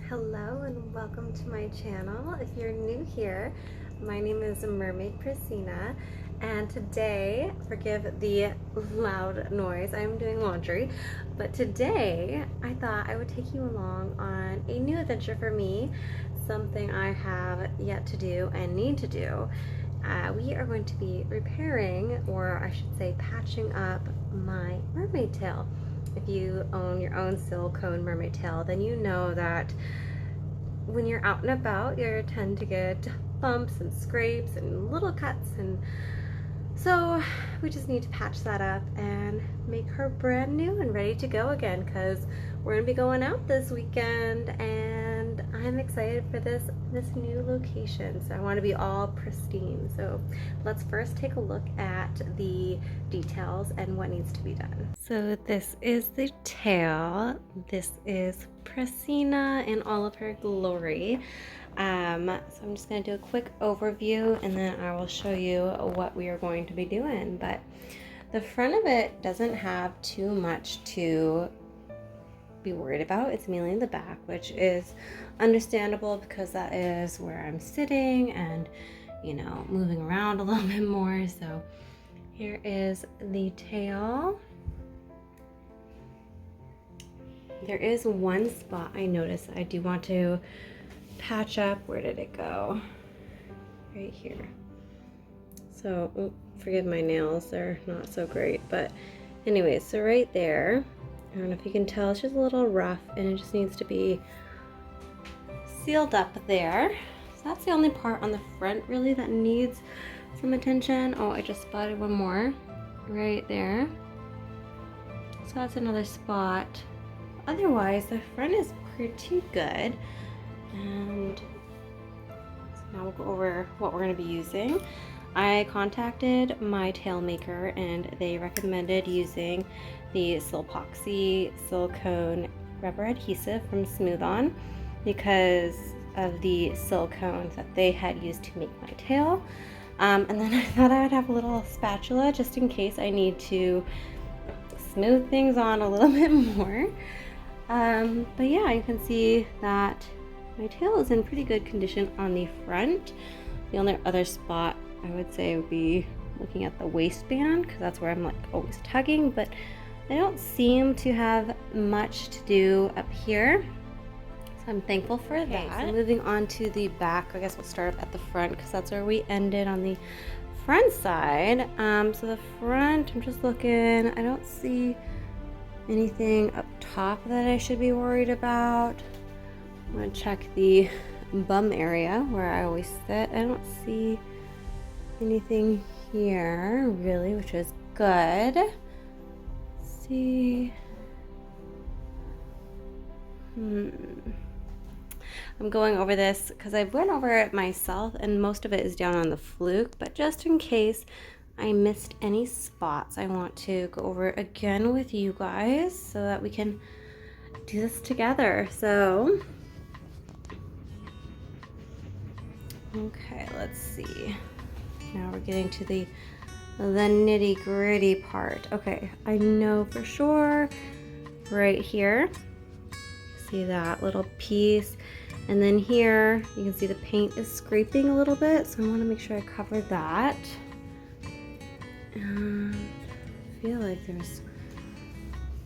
Hello and welcome to my channel. If you're new here, my name is Mermaid Prasina, and today, forgive the loud noise, I'm doing laundry, but today I thought I would take you along on a new adventure for me, something I have yet to do and need to do. We are going to be repairing, or I should say patching up, my mermaid tail. If you own your own silicone mermaid tail, then you know that when you're out and about, you tend to get bumps and scrapes and little cuts, and so we just need to patch that up and make her brand new and ready to go again, because we're gonna be going out this weekend and I'm excited for this new location. So I want to be all pristine. So let's first take a look at the details and what needs to be done. So this is the tail. This is Prasina in all of her glory. So I'm just going to do a quick overview and then I will show you what we are going to be doing. But the front of it doesn't have too much to be worried about. It's mainly the back, which is understandable because that is where I'm sitting and, you know, moving around a little bit more. So here is the tail. There is one spot I noticed I do want to patch up. Where did it go? Right here. So forgive my nails, they're not so great, but anyway, so right there, I don't know if you can tell, it's just a little rough and it just needs to be sealed up there. So that's the only part on the front really that needs some attention. Oh, I just spotted one more right there. So that's another spot. Otherwise, the front is pretty good. And so now we'll go over what we're going to be using. I contacted my tail maker and they recommended using the sil-poxy silicone rubber adhesive from Smooth On because of the silicone that they had used to make my tail. And then I thought I would have a little spatula just in case I need to smooth things on a little bit more. But yeah, you can see that my tail is in pretty good condition on the front. The only other spot I would say would be looking at the waistband, because that's where I'm like always tugging, but I don't seem to have much to do up here. So I'm thankful for that. So moving on to the back, I guess we'll start up at the front because that's where we ended on the front side. So the front, I'm just looking, I don't see anything up top that I should be worried about. I'm gonna check the bum area where I always sit. I don't see anything here really, which is good. Let's see. I'm going over this because I went over it myself and most of it is down on the fluke, but just in case I missed any spots, I want to go over it again with you guys so that we can do this together. So okay, let's see. Now we're getting to the nitty-gritty part. Okay, I know for sure right here, see that little piece, and then here you can see the paint is scraping a little bit, so I want to make sure I cover that. And I feel like there's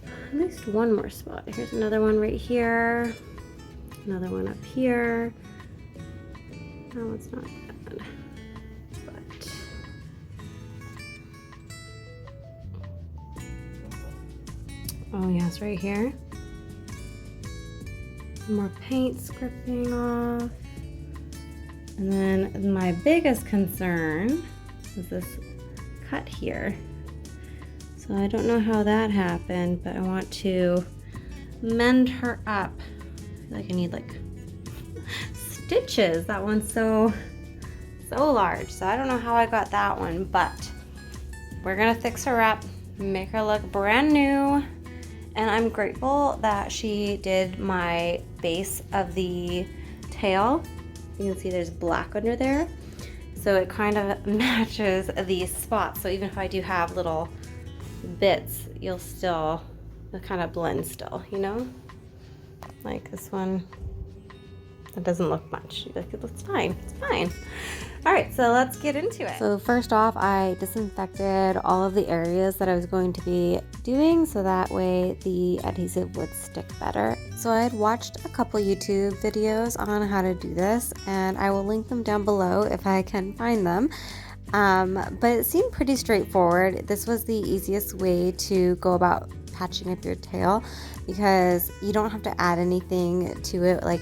at least one more spot. Here's another one right here, another one up here. No, it's not bad, but oh yes, right here. More paint scripting off. And then my biggest concern is this cut here. So I don't know how that happened, but I want to mend her up. I feel like I need like stitches. That one's so large, so I don't know how I got that one, but we're gonna fix her up, make her look brand new. And I'm grateful that she did my base of the tail. You can see there's black under there, so it kind of matches these spots. So even if I do have little bits, you'll still kind of blend still, you know, like this one It doesn't look much. Like, it's fine. It's fine. All right, so let's get into it. So first off, I disinfected all of the areas that I was going to be doing so that way the adhesive would stick better. So I had watched a couple YouTube videos on how to do this, and I will link them down below if I can find them. But it seemed pretty straightforward. This was the easiest way to go about patching up your tail because you don't have to add anything to it like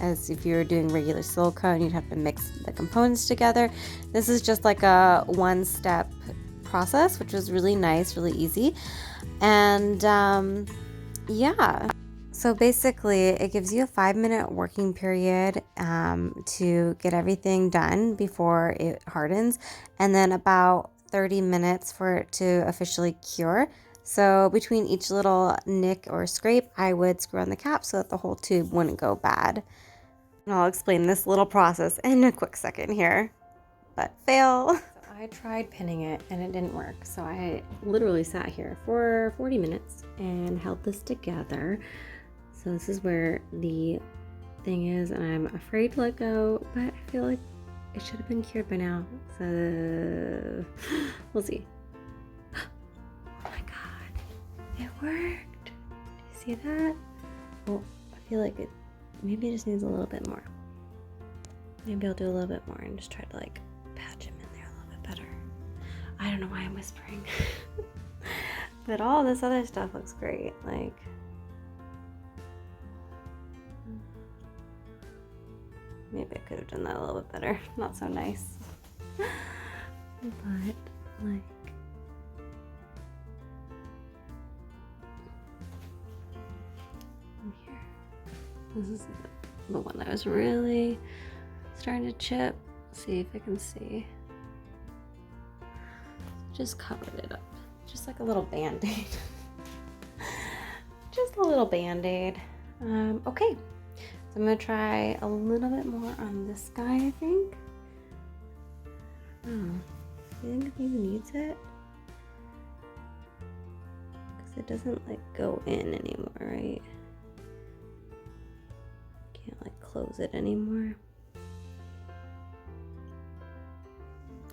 as if you were doing regular silicone. You'd have to mix the components together. This is just like a one-step process, which was really nice, really easy. And yeah, so basically it gives you a 5-minute working period to get everything done before it hardens, and then about 30 minutes for it to officially cure. So between each little nick or scrape, I would screw on the cap so that the whole tube wouldn't go bad. And I'll explain this little process in a quick second here, but fail. So I tried pinning it and it didn't work. So I literally sat here for 40 minutes and held this together. So this is where the thing is, and I'm afraid to let go, but I feel like it should have been cured by now. So we'll see. Oh my God, it worked. Do you see that? Well, I feel like it maybe it just needs a little bit more. Maybe I'll do a little bit more and just try to like patch him in there a little bit better. I don't know why I'm whispering. But all this other stuff looks great. Like, maybe I could have done that a little bit better. Not so nice. But like, here. This is the one that was really starting to chip. See if I can see. Just covered it up. Just like a little Band-Aid. Just a little Band-Aid. Okay. So I'm gonna try a little bit more on this guy, I think. Oh, do you think it even needs it? Because it doesn't like go in anymore, right? Can't like close it anymore.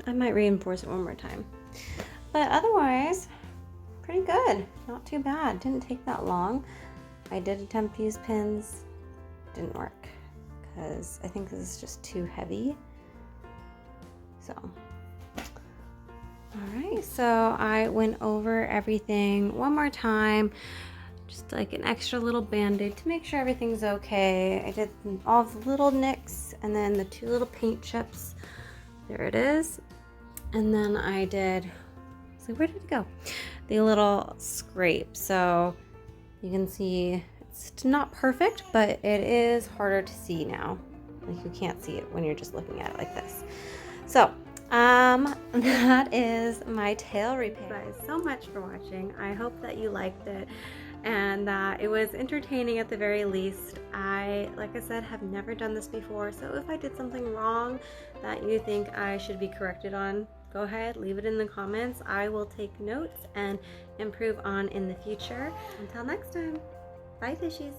I might reinforce it one more time. But otherwise, pretty good. Not too bad. Didn't take that long. I did attempt to use pins. Didn't work because I think this is just too heavy. So, all right. So I went over everything one more time. Just like an extra little Band-Aid to make sure everything's okay. I did all the little nicks and then the 2 little paint chips. There it is. And then I did, so where did it go? The little scrape. So you can see it's not perfect, but it is harder to see now. Like you can't see it when you're just looking at it like this. So that is my tail repair. Thank you guys so much for watching. I hope that you liked it and that it was entertaining at the very least. Like I said, have never done this before, so if I did something wrong that you think I should be corrected on, go ahead, leave it in the comments. I will take notes and improve on in the future. Until next time, bye fishies.